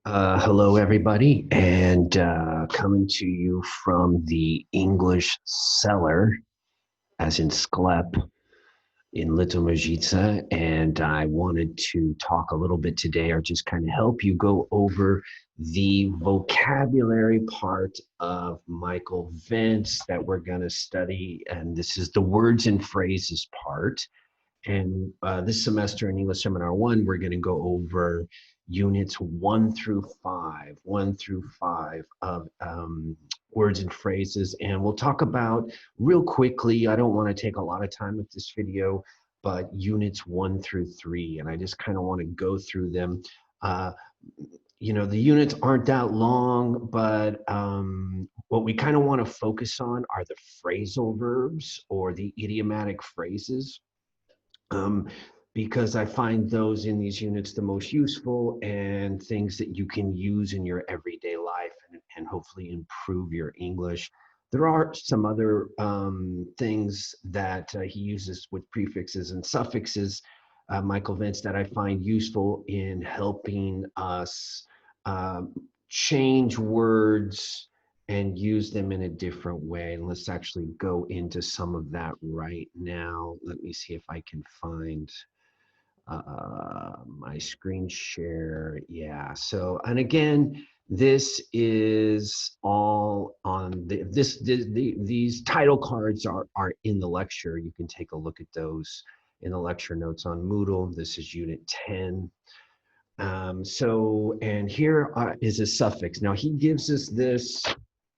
Hello, everybody, and coming to you from the English cellar, as in Sklep in Litoměřice, and I wanted to talk a little bit today, or just kind of help you go over the vocabulary part of Michael Vince that we're going to study, and this is the words and phrases part. And this semester in English Seminar 1, we're going to go over units 1 through 5 of words and phrases. And we'll talk about real quickly, I don't want to take a lot of time with this video, but units 1 through 3. And I just kind of want to go through them. The units aren't that long, but what we kind of want to focus on are the phrasal verbs or the idiomatic phrases. Because I find those in these units the most useful and things that you can use in your everyday life and hopefully improve your English. There are some other things that he uses with prefixes and suffixes, Michael Vince, that I find useful in helping us change words and use them in a different way. And let's actually go into some of that right now. Let me see if I can find my screen share. Yeah, so, and again, this is all on these title cards are in the lecture. You can take a look at those in the lecture notes on Moodle. This is unit 10. And here is a suffix. Now he gives us this,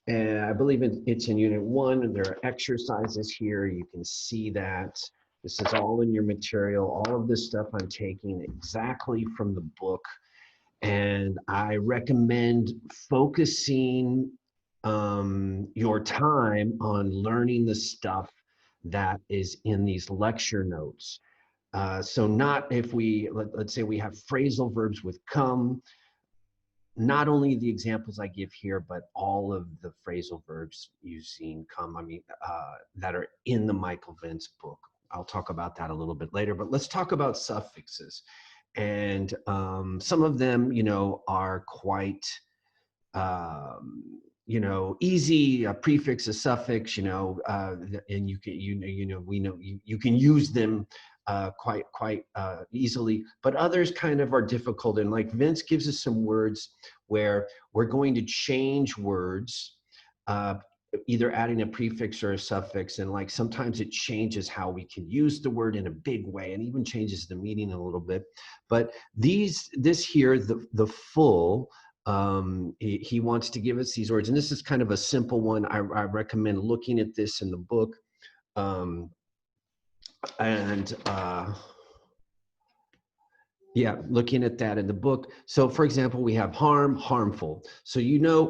and I believe it's in unit 1, and there are exercises here. You can see that. This is all in your material. All of this stuff I'm taking exactly from the book. And I recommend focusing your time on learning the stuff that is in these lecture notes. So not if let's say we have phrasal verbs with come, not only the examples I give here, but all of the phrasal verbs using come, that are in the Michael Vince book. I'll talk about that a little bit later, but let's talk about suffixes. And some of them, are quite, easy. A prefix, a suffix, and you can, you can use them quite easily, but others kind of are difficult. And like Vince gives us some words where we're going to change words, either adding a prefix or a suffix, and like sometimes it changes how we can use the word in a big way and even changes the meaning a little bit. But this here, the full, he wants to give us these words, and this is kind of a simple one. I recommend looking at this in the book. Yeah, looking at that in the book. So for example, we have harm, harmful. So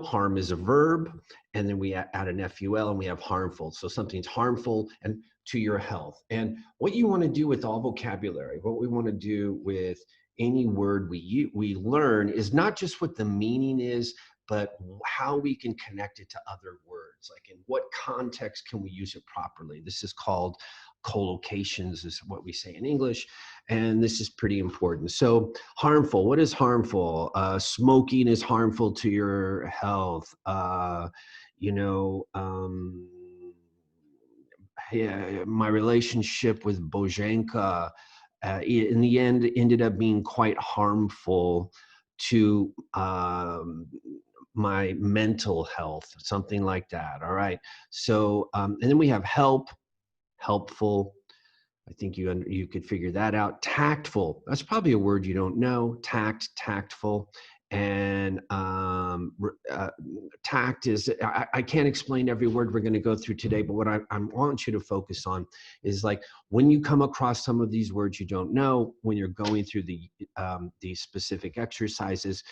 harm is a verb, and then we add an FUL and we have harmful. So something's harmful and to your health. And what you want to do with all vocabulary, what we want to do with any word we learn is not just what the meaning is, but how we can connect it to other words. Like in what context can we use it properly? This is called collocations, is what we say in English. And this is pretty important. So harmful, what is harmful? Smoking is harmful to your health. Yeah, my relationship with Bojanka, in the end, ended up being quite harmful to my mental health, something like that. All right. So, and then we have help, helpful. I think you could figure that out. Tactful, that's probably a word you don't know. Tact, tactful. And tact is, I can't explain every word we're going to go through today, but what I want you to focus on is like when you come across some of these words you don't know, when you're going through these specific exercises,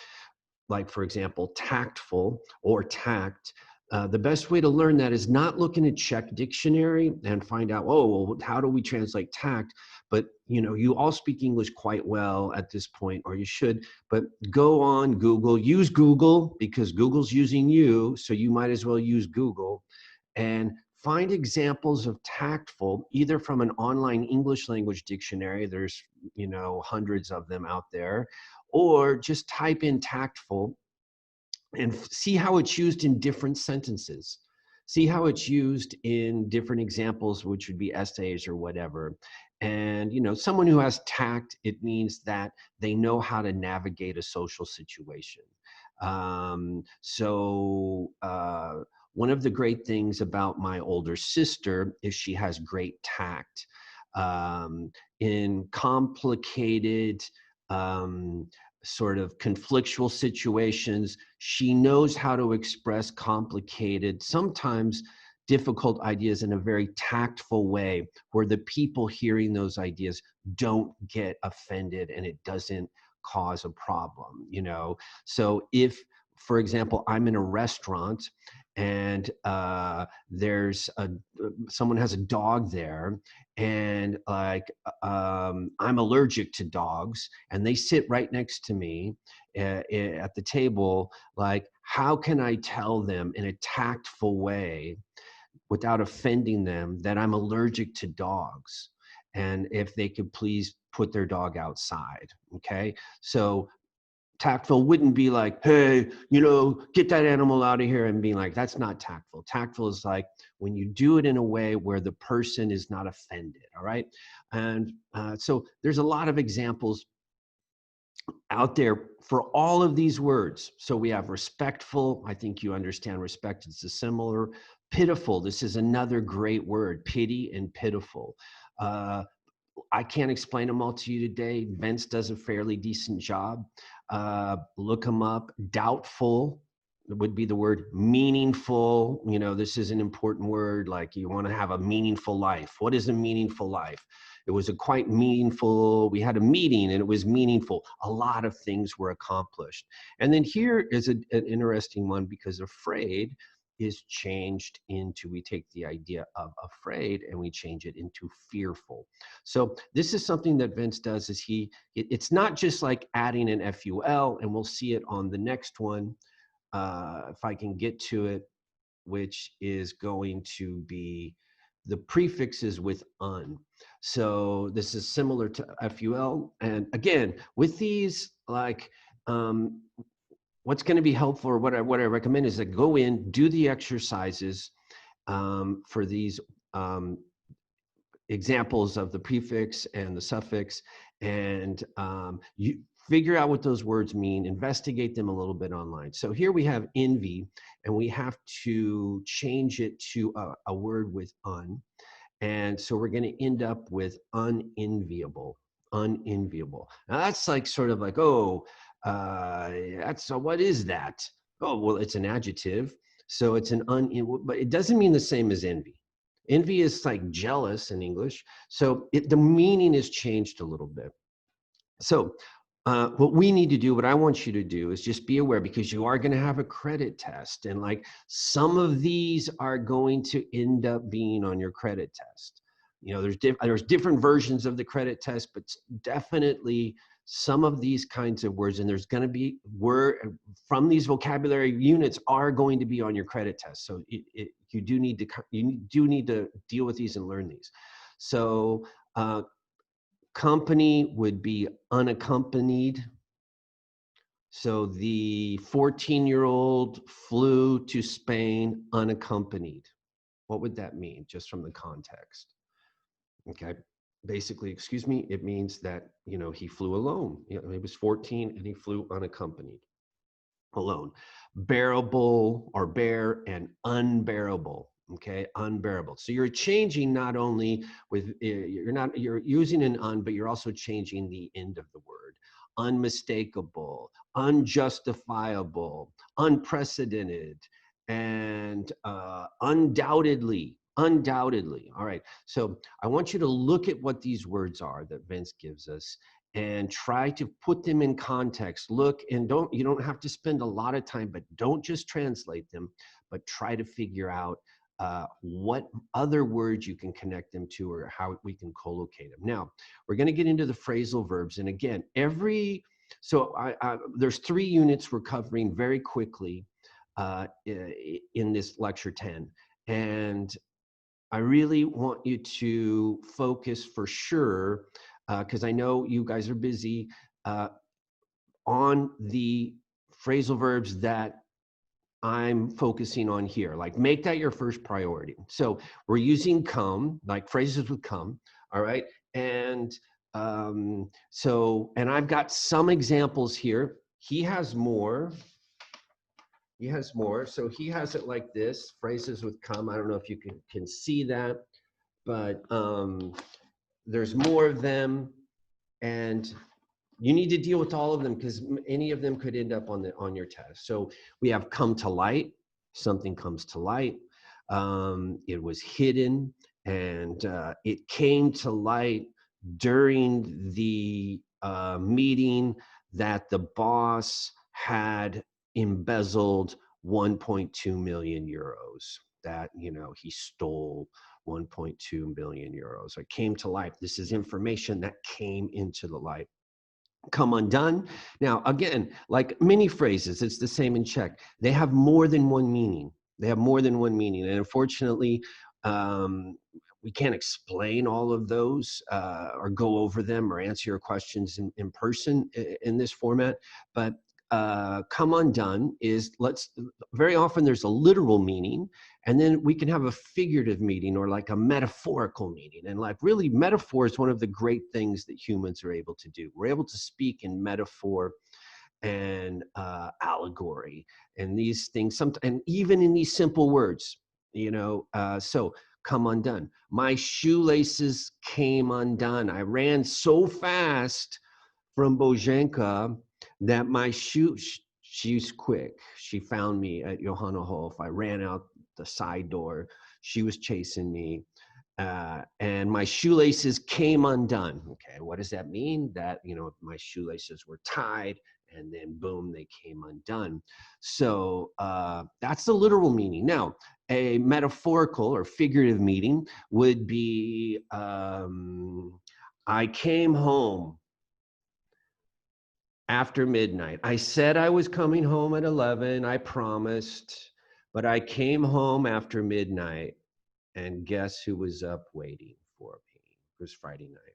like for example, tactful or tact. The best way to learn that is not looking at Czech dictionary and find out, oh, well, how do we translate tact? But you all speak English quite well at this point, or you should, but go on Google, use Google because Google's using you. So you might as well use Google and find examples of tactful, either from an online English language dictionary. There's, hundreds of them out there, or just type in tactful and see how it's used in different sentences. See how it's used in different examples, which would be essays or whatever. And, you know, someone who has tact, it means that they know how to navigate a social situation. One of the great things about my older sister is she has great tact in complicated, um, sort of conflictual situations. She knows how to express complicated, sometimes difficult ideas in a very tactful way where the people hearing those ideas don't get offended and it doesn't cause a problem, you know? So if, for example, I'm in a restaurant and there's someone has a dog there, and like I'm allergic to dogs, and they sit right next to me at the table, like how can I tell them in a tactful way without offending them that I'm allergic to dogs, and if they could please put their dog outside. Okay, so tactful wouldn't be like, hey, you know, get that animal out of here, and being like, that's not tactful. Tactful is like when you do it in a way where the person is not offended. All right. And so there's a lot of examples out there for all of these words. So we have respectful. I think you understand respect. It's a similar. Pitiful. This is another great word, pity and pitiful. I can't explain them all to you today. Vince does a fairly decent job. Look them up. Doubtful would be the word. Meaningful. You know, this is an important word. Like you want to have a meaningful life. What is a meaningful life? It was a quite meaningful, we had a meeting and it was meaningful. A lot of things were accomplished. And then here is an interesting one, because afraid is changed into, we take the idea of afraid and we change it into fearful. So this is something that Vince does, is it's not just like adding an FUL, and we'll see it on the next one, if I can get to it, which is going to be the prefixes with un. So this is similar to FUL. And again, with these, like, what's going to be helpful, or what I recommend, is that go in, do the exercises for these examples of the prefix and the suffix, and you figure out what those words mean, investigate them a little bit online. So here we have envy, and we have to change it to a word with un. And so we're going to end up with unenviable, unenviable. Now that's like sort of like, oh, what is that? Oh, well, it's an adjective. So it's an but it doesn't mean the same as envy. Envy is like jealous in English. So the meaning is changed a little bit. So what we need to do, what I want you to do, is just be aware, because you are going to have a credit test, and like some of these are going to end up being on your credit test. You know, there's different versions of the credit test, but definitely some of these kinds of words, and there's going to be word from these vocabulary units are going to be on your credit test. So you do need to deal with these and learn these. So company would be unaccompanied. So the 14-year-old flew to Spain unaccompanied. What would that mean, just from the context? Okay, basically, excuse me, it means that, you know, he flew alone. You know, he was 14 and he flew unaccompanied, alone. Bearable, or bear, and unbearable. Okay, unbearable. So you're changing not only with, you're using an un, but you're also changing the end of the word. Unmistakable, unjustifiable, unprecedented, and undoubtedly. Undoubtedly. All right. So I want you to look at what these words are that Vince gives us and try to put them in context. Look, and you don't have to spend a lot of time, but don't just translate them, but try to figure out what other words you can connect them to, or how we can co-locate them. Now, we're going to get into the phrasal verbs. And again, there's 3 units we're covering very quickly in this lecture 10. And I really want you to focus for sure, because I know you guys are busy. on the phrasal verbs that I'm focusing on here. Like, make that your first priority. So we're using come, like phrases with come, all right? And and I've got some examples here. He has more. He has more. So he has it like this, phrases with come. I don't know if you can see that, but there's more of them, and you need to deal with all of them because any of them could end up on your test. So we have come to light. Something comes to light. It was hidden, and it came to light during the meeting that the boss had embezzled 1.2 million euros. That, he stole 1.2 million euros. It came to light. This is information that came into the light. Come undone. Now, again, like many phrases, it's the same in Czech. They have more than one meaning. They have more than one meaning. And unfortunately, we can't explain all of those or go over them or answer your questions in person in this format. But come undone is, very often there's a literal meaning, and then we can have a figurative meaning or like a metaphorical meaning. And like, really, metaphor is one of the great things that humans are able to do. We're able to speak in metaphor and allegory and these things, and even in these simple words, so come undone. My shoelaces came undone. I ran so fast from Boženka that my she's quick. She found me at Johannahof. I ran out the side door. She was chasing me. And my shoelaces came undone. Okay, what does that mean? That, my shoelaces were tied, and then boom, they came undone. So that's the literal meaning. Now, a metaphorical or figurative meaning would be, I came home after midnight. I said I was coming home at 11, I promised, but I came home after midnight, and guess who was up waiting for me? It was Friday night.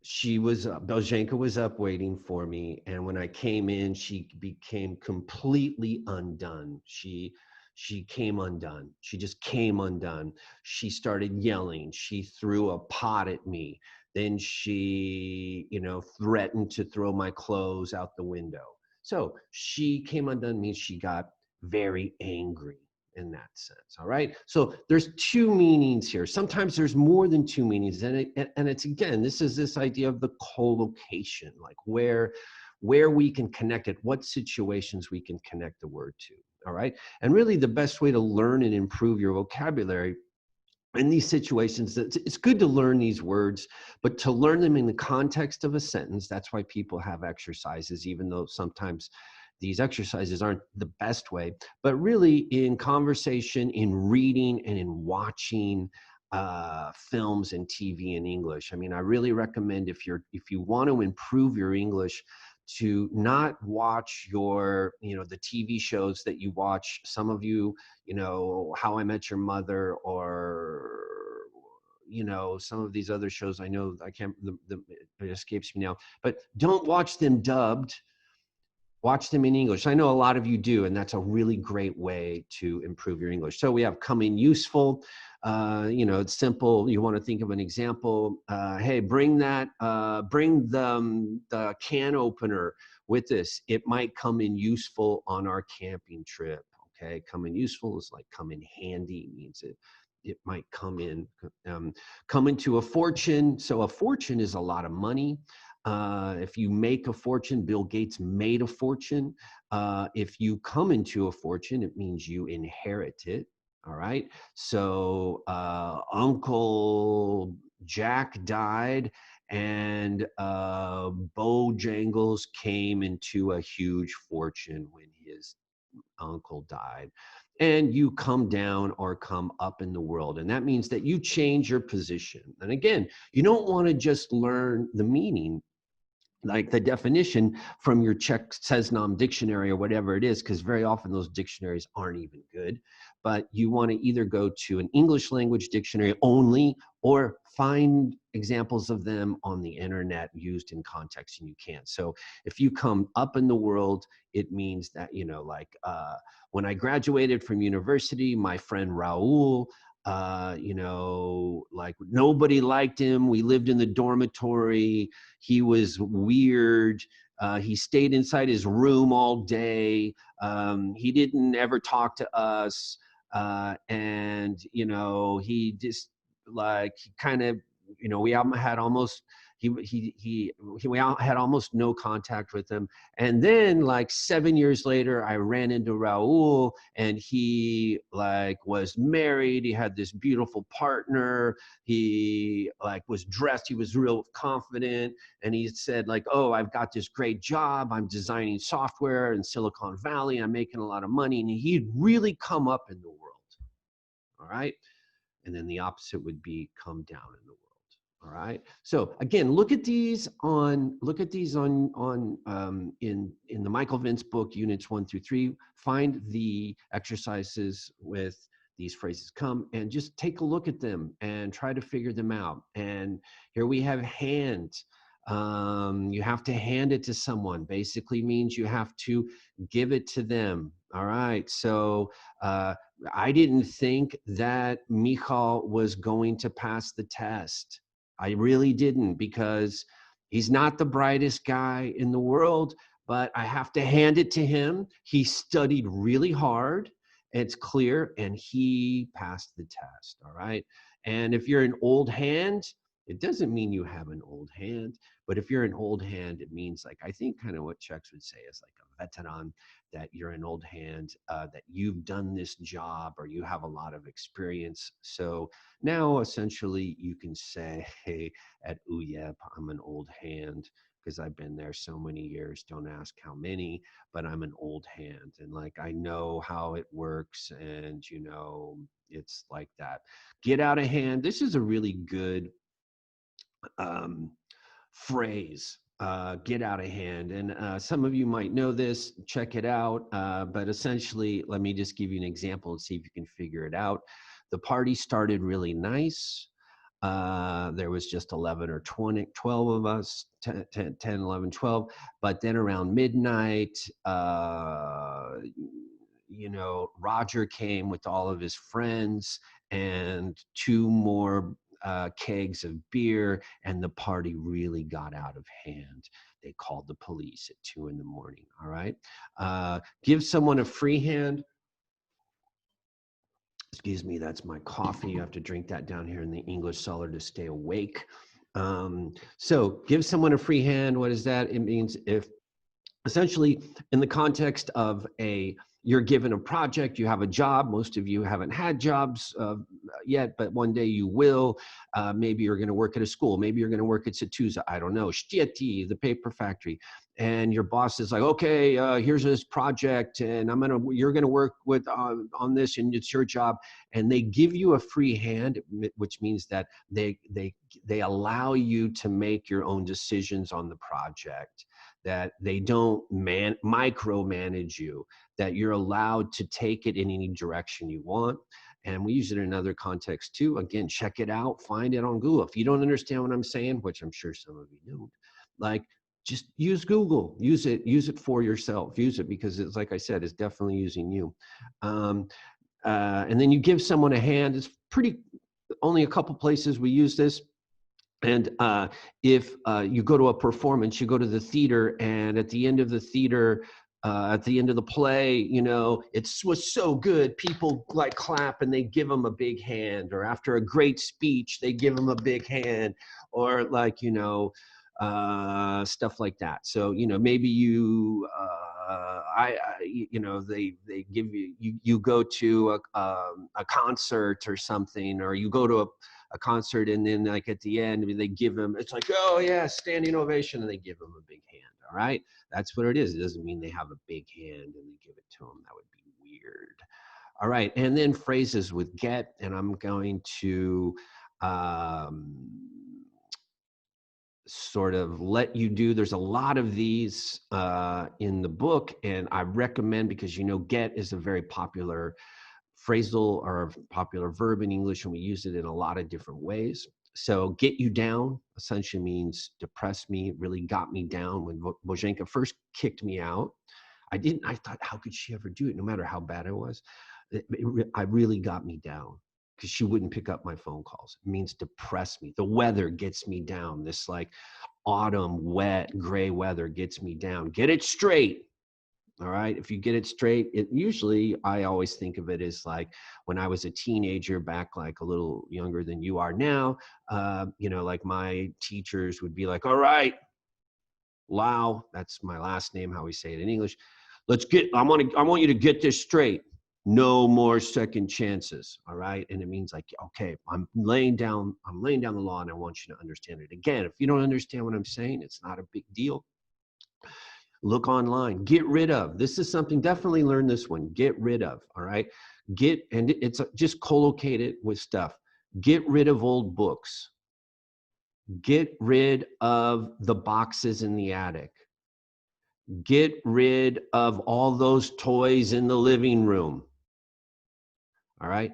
Boženka was up waiting for me, and when I came in, she became completely undone. She came undone. She just came undone. She started yelling. She threw a pot at me. Then she, threatened to throw my clothes out the window. So she came undone means she got very angry in that sense. All right. So there's two meanings here. Sometimes there's more than two meanings. And it's, again, this is this idea of the collocation, like where we can connect it, what situations we can connect the word to. All right. And really the best way to learn and improve your vocabulary in these situations, it's good to learn these words, but to learn them in the context of a sentence. That's why people have exercises, even though sometimes these exercises aren't the best way, but really in conversation, in reading, and in watching films and TV in English. I mean, I really recommend, if you want to improve your English, to not watch the TV shows that you watch. Some of you, How I Met Your Mother, or some of these other shows. I know I can't, it escapes me now, but don't watch them dubbed. Watch them in English. I know a lot of you do, and that's a really great way to improve your English. So we have come in useful. It's simple. You want to think of an example. Hey, bring the can opener with us. It might come in useful on our camping trip. Okay, come in useful is like come in handy. Means it might come into a fortune. So a fortune is a lot of money. If you make a fortune, Bill Gates made a fortune. If you come into a fortune, it means you inherit it. All right. So Uncle Jack died, and Bojangles came into a huge fortune when his uncle died. And you come down or come up in the world. And that means that you change your position. And again, you don't want to just learn the meaning, like the definition from your Czech Seznam dictionary or whatever it is, because very often those dictionaries aren't even good. But you want to either go to an English language dictionary only, or find examples of them on the internet used in context, and you can't. So if you come up in the world, it means that, like when I graduated from university, my friend Raul, like nobody liked him. We lived in the dormitory. He was weird. He stayed inside his room all day. He didn't ever talk to us. And, he just like kind of, we had almost, we had almost no contact with him. And then like 7 years later, I ran into Raul, and he like was married. He had this beautiful partner. He like was dressed. He was real confident. And he said like, oh, I've got this great job. I'm designing software in Silicon Valley. I'm making a lot of money. And he'd really come up in the world. All right. And then the opposite would be come down in the world. All right. So again, look at these in the Michael Vince book, units 1 through 3. Find the exercises with these phrases. Come and just take a look at them and try to figure them out. And here we have hand. You have to hand it to someone. Basically means you have to give it to them. All right. So I didn't think that Michal was going to pass the test. I really didn't, because he's not the brightest guy in the world, but I have to hand it to him. He studied really hard. It's clear, and he passed the test. All right. And if you're an old hand, it doesn't mean you have an old hand, but if you're an old hand, it means like, I think kind of what Chex would say is like a veteran, that you're an old hand, that you've done this job or you have a lot of experience. So now essentially you can say, hey, at UYEP, I'm an old hand because I've been there so many years. Don't ask how many, but I'm an old hand. And like, I know how it works, and it's like that. Get out of hand. This is a really good phrase, get out of hand. And some of you might know this, check it out. But essentially, let me just give you an example and see if you can figure it out. The party started really nice. There was just 11 or 12 of us, 10, 11, 12. But then around midnight, Roger came with all of his friends and 2 more kegs of beer, and the party really got out of hand. They called the police at 2 in the morning. All right. Give someone a free hand. Excuse me, that's my coffee. You have to drink that down here in the English cellar to stay awake. So give someone a free hand. What is that? It means if essentially in the context of you're given a project, you have a job. Most of you haven't had jobs yet, but one day you will. Maybe you're going to work at a school. Maybe you're going to work at Satuza. I don't know. Shtieti, the paper factory. And your boss is like, okay, here's this project, and you're going to work with on this, and it's your job. And they give you a free hand, which means that they allow you to make your own decisions on the project, that they don't micromanage you, that you're allowed to take it in any direction you want. And we use it in another context too. Again, check it out, find it on Google. If you don't understand what I'm saying, which I'm sure some of you don't, like, just use Google, use it for yourself, use it, because it's, like I said, it's definitely using you. And then you give someone a hand. It's only a couple places we use this. And if you go to a performance, you go to the theater, and at the end of the theater, at the end of the play, it was so good, people like clap and they give them a big hand. Or after a great speech, they give them a big hand. Or like, stuff like that. So, maybe they give you go to a concert or something, or you go to a concert, and then like at the end, they give them, it's like, oh yeah, standing ovation, and they give them a big hand. All right. That's what it is. It doesn't mean they have a big hand and they give it to them. That would be weird. All right. And then phrases with get, and I'm going to, sort of let you do. There's a lot of these in the book, and I recommend, because get is a very popular phrasal or popular verb in English, and we use it in a lot of different ways. So get you down essentially means depress me, really got me down. When Bozhenka first kicked me out, I thought, how could she ever do it? No matter how bad I was, I really got me down because she wouldn't pick up my phone calls. It means depress me. The weather gets me down. This like autumn, wet, gray weather gets me down. Get it straight. All right. If you get it straight, it usually, I always think of it as like when I was a teenager, back like a little younger than you are now, you know, like my teachers would be like, all right, Lau, that's my last name, how we say it in English. I want you to get this straight. No more second chances. All right. And it means like, okay, I'm laying down the law and I want you to understand it. Again, if you don't understand what I'm saying, it's not a big deal. Look online, get rid of. This is something, definitely learn this one, get rid of, all right? And it's just collocate it with stuff. Get rid of old books. Get rid of the boxes in the attic. Get rid of all those toys in the living room, all right?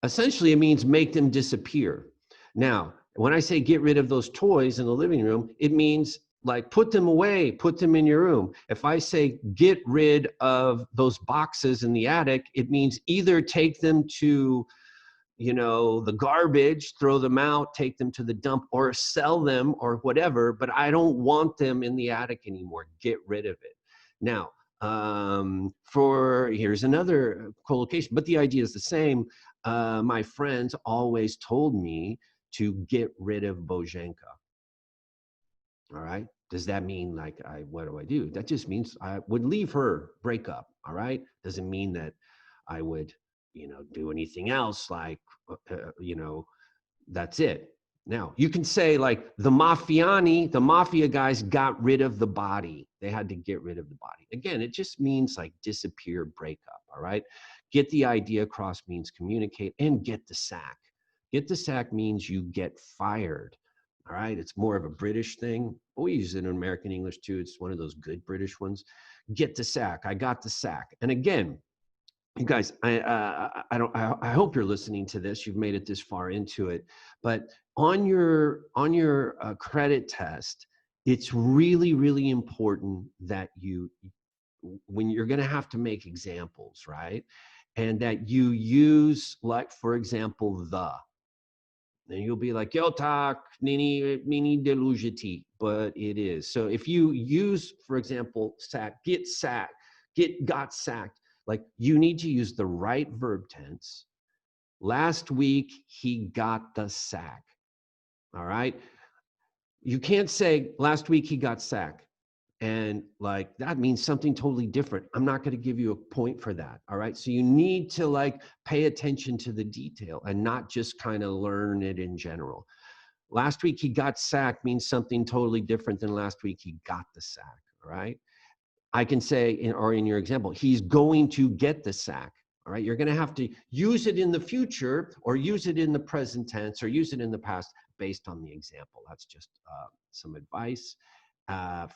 Essentially, it means make them disappear. Now, when I say get rid of those toys in the living room, it means like put them away, put them in your room. If I say get rid of those boxes in the attic, it means either take them to, you know, the garbage, throw them out, take them to the dump, or sell them or whatever, but I don't want them in the attic anymore. Get rid of it. Now, here's another collocation, but the idea is the same. My friends always told me to get rid of Bozhenka. All right. Does that mean like what do I do? That just means I would leave her, break up. All right. Doesn't mean that I would, you know, do anything else like, you know, that's it. Now you can say like the mafia guys got rid of the body. They had to get rid of the body. Again, it just means like disappear, break up. All right. Get the idea across means communicate, and get the sack. Get the sack means you get fired. All right. It's more of a British thing. But we use it in American English too. It's one of those good British ones. Get the sack. I got the sack. And again, you guys, I hope you're listening to this. You've made it this far into it, but on your credit test, it's really, really important that when you're going to have to make examples, right? And that you use, like, for example, the. And you'll be like, yo, tak, nini delugiti, but it is. So if you use, for example, sacked, got sacked, like you need to use the right verb tense. Last week, he got the sack. All right. You can't say last week he got sacked. And like, that means something totally different. I'm not going to give you a point for that. All right. So you need to like pay attention to the detail and not just kind of learn it in general. Last week he got sacked means something totally different than last week he got the sack. All right. I can say, in your example, he's going to get the sack. All right. You're going to have to use it in the future or use it in the present tense or use it in the past based on the example. That's just some advice.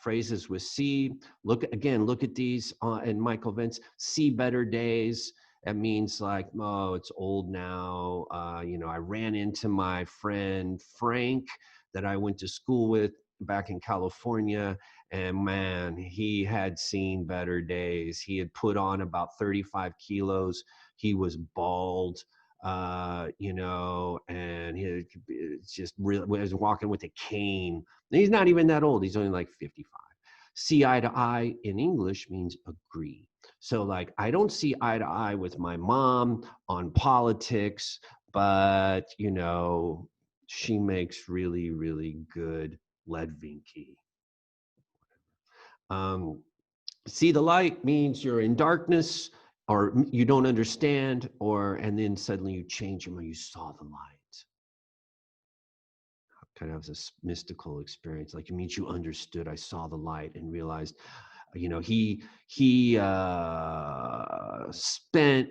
Phrases with see. Look at these and Michael Vince. See better days. That means like, oh, it's old now. You know, I ran into my friend Frank that I went to school with back in California, and man, he had seen better days. He had put on about 35 kilos. He was bald. You know, and he just really was walking with a cane. And he's not even that old. He's only like 55. See eye to eye in English means agree. So like, I don't see eye to eye with my mom on politics, but you know, she makes really, really good Ledvinki. See the light means you're in darkness, or you don't understand, and then suddenly you change them, or you saw the light. Kind of this mystical experience, like it means you understood. I saw the light and realized, you know, he spent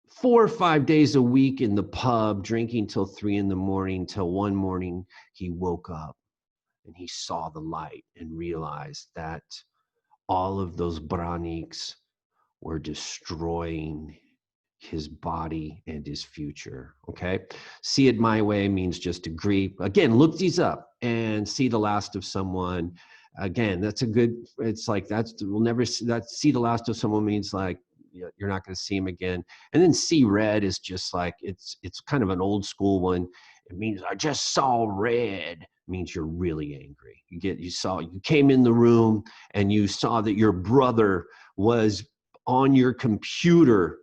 4 or 5 days a week in the pub drinking till 3 a.m. till one morning he woke up and he saw the light and realized that all of those braniks were destroying his body and his future. Okay. See it my way means just agree. Again, look these up and see the last of someone. Again, that's a good, it's like we'll never see that. See the last of someone means like you're not going to see him again. And then see red is just like, it's kind of an old school one. It means I just saw red. It means you're really angry. You came in the room and you saw that your brother was on your computer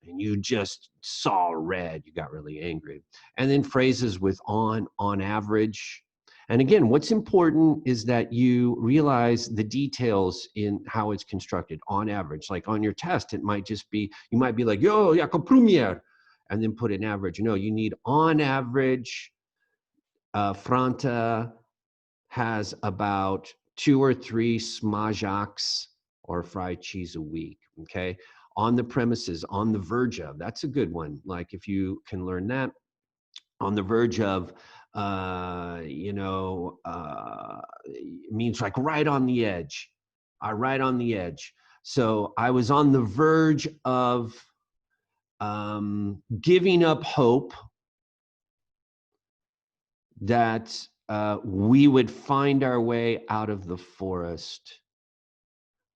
and you just saw red, you got really angry. And then phrases with on average. And again, what's important is that you realize the details in how it's constructed on average. Like on your test, it might just be, you might be like, yo, jako premier, and then put an average. No, you need on average, Franta has about 2 or 3 smajaks or fried cheese a week, okay? On the premises, on the verge of, that's a good one. Like if you can learn that, on the verge of, means like right on the edge, right on the edge. So I was on the verge of giving up hope that we would find our way out of the forest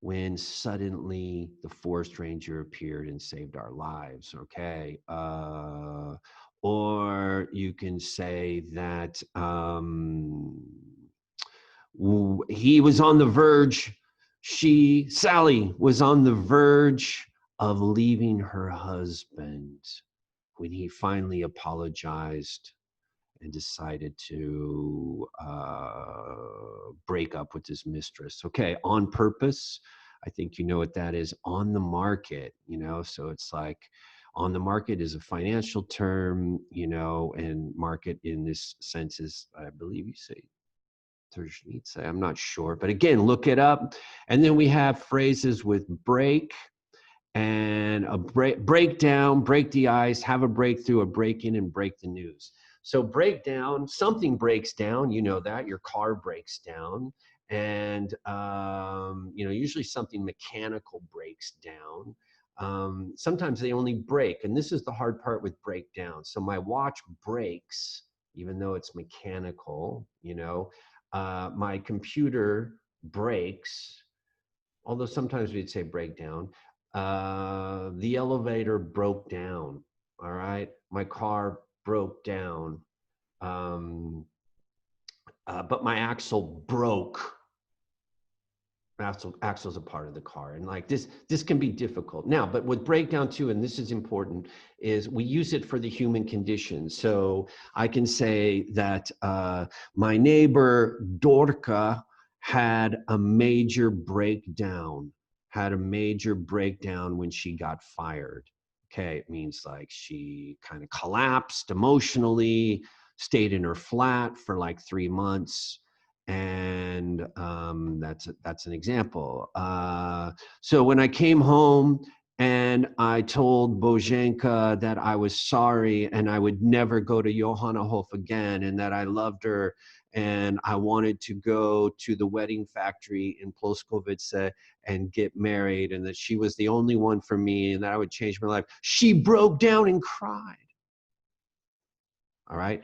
when suddenly the forest ranger appeared and saved our lives, okay? Or you can say that he was on the verge, Sally was on the verge of leaving her husband when he finally apologized and decided to break up with his mistress. Okay, on purpose. I think you know what that is. On the market, so it's like on the market is a financial term, and market in this sense is, I believe you say, I'm not sure. But again, look it up. And then we have phrases with break and a break down, break the ice, have a breakthrough, a break in, and break the news. So break down, something breaks down, that your car breaks down. And, usually something mechanical breaks down. Sometimes they only break. And this is the hard part with breakdown. So my watch breaks, even though it's mechanical, my computer breaks, although sometimes we'd say breakdown. The elevator broke down, all right? My car broke down, but my axle broke. Axle's a part of the car, and like this can be difficult. Now, but with breakdown too, and this is important, is we use it for the human condition. So I can say that my neighbor Dorca had a major breakdown when she got fired. Okay, it means like she kind of collapsed emotionally, stayed in her flat for like 3 months. And that's an example. So when I came home and I told Boženka that I was sorry and I would never go to Johanna Hof again and that I loved her and I wanted to go to the wedding factory in Ploskovice and get married and that she was the only one for me and that I would change my life, she broke down and cried. All right.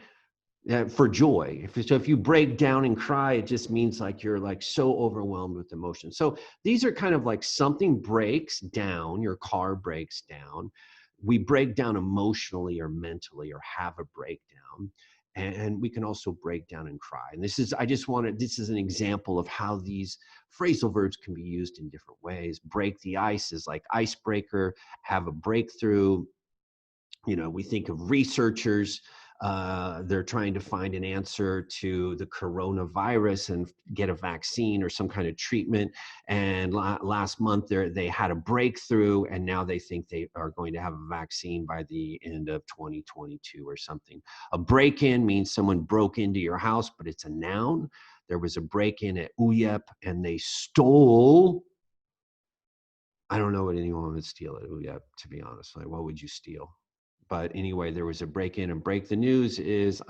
For joy. If you break down and cry, it just means like you're like so overwhelmed with emotion. So these are kind of like something breaks down, your car breaks down. We break down emotionally or mentally or have a breakdown. And we can also break down and cry. And this is an example of how these phrasal verbs can be used in different ways. Break the ice is like icebreaker, have a breakthrough. We think of researchers, they're trying to find an answer to the coronavirus and get a vaccine or some kind of treatment. And last month they had a breakthrough and now they think they are going to have a vaccine by the end of 2022 or something. A break-in means someone broke into your house, but it's a noun. There was a break-in at UYEP and they stole. I don't know what anyone would steal at UYEP, to be honest. Like, what would you steal? But anyway, there was a break-in, and break the news is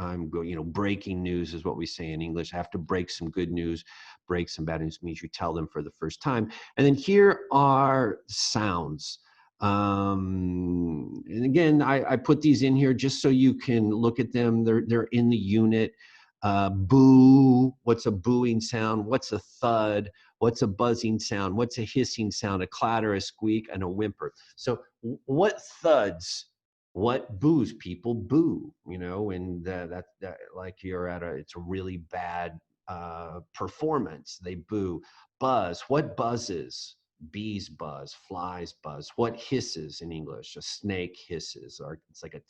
breaking news is what we say in English. I have to break some good news, break some bad news means you tell them for the first time. And then here are sounds. And again, I put these in here just so you can look at them. They're in the unit. Boo, what's a booing sound? What's a thud? What's a buzzing sound? What's a hissing sound? A clatter, a squeak, and a whimper. So what thuds? What boos? People boo, you know, and that like you're at it's a really bad performance. They boo. Buzz, what buzzes? Bees buzz, flies buzz. What hisses in English? A snake hisses, or it's like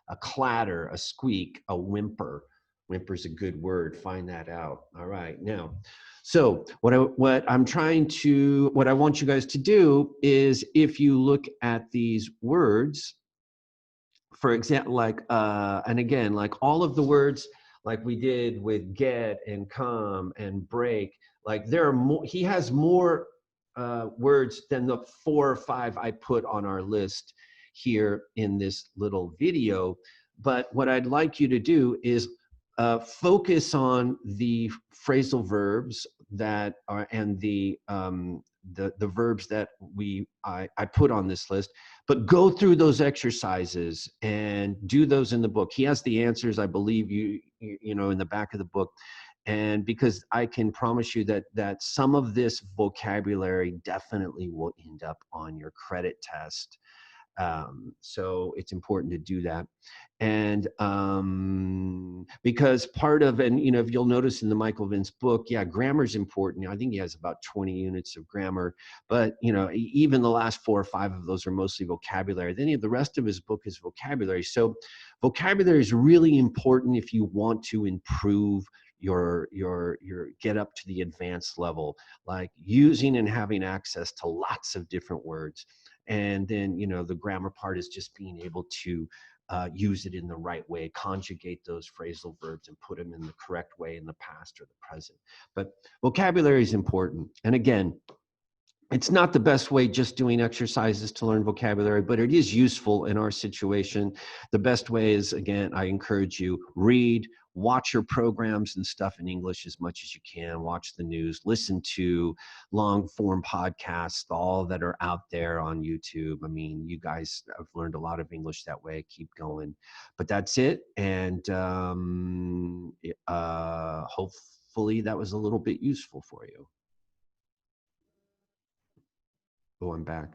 a clatter, a squeak, a whimper. Whimper's a good word. Find that out. All right, now. So what I want you guys to do is, if you look at these words, for example, like, and again, like all of the words, like we did with get and come and break, like there are more, he has more words than the 4 or 5 I put on our list here in this little video. But what I'd like you to do is focus on the phrasal verbs that are, and the verbs that I put on this list, but go through those exercises and do those in the book. He has the answers, I believe, you know, in the back of the book. And because I can promise you that some of this vocabulary definitely will end up on your credit test. So it's important to do that. And because part of, and you know, if you'll notice in the Michael Vince book, yeah, grammar is important. I think he has about 20 units of grammar, but you know, even the last 4 or 5 of those are mostly vocabulary. Then the rest of his book is vocabulary. So vocabulary is really important if you want to improve your get up to the advanced level, like using and having access to lots of different words. And then, you know, the grammar part is just being able to use it in the right way, conjugate those phrasal verbs and put them in the correct way in the past or the present. But vocabulary is important. And again, it's not the best way just doing exercises to learn vocabulary, but it is useful in our situation. The best way is, again, I encourage you, read, watch your programs and stuff in English as much as you can, watch the news, listen to long form podcasts, all that are out there on YouTube. I mean, you guys have learned a lot of English that way. Keep going. But that's it. And hopefully that was a little bit useful for you. Oh, I'm back.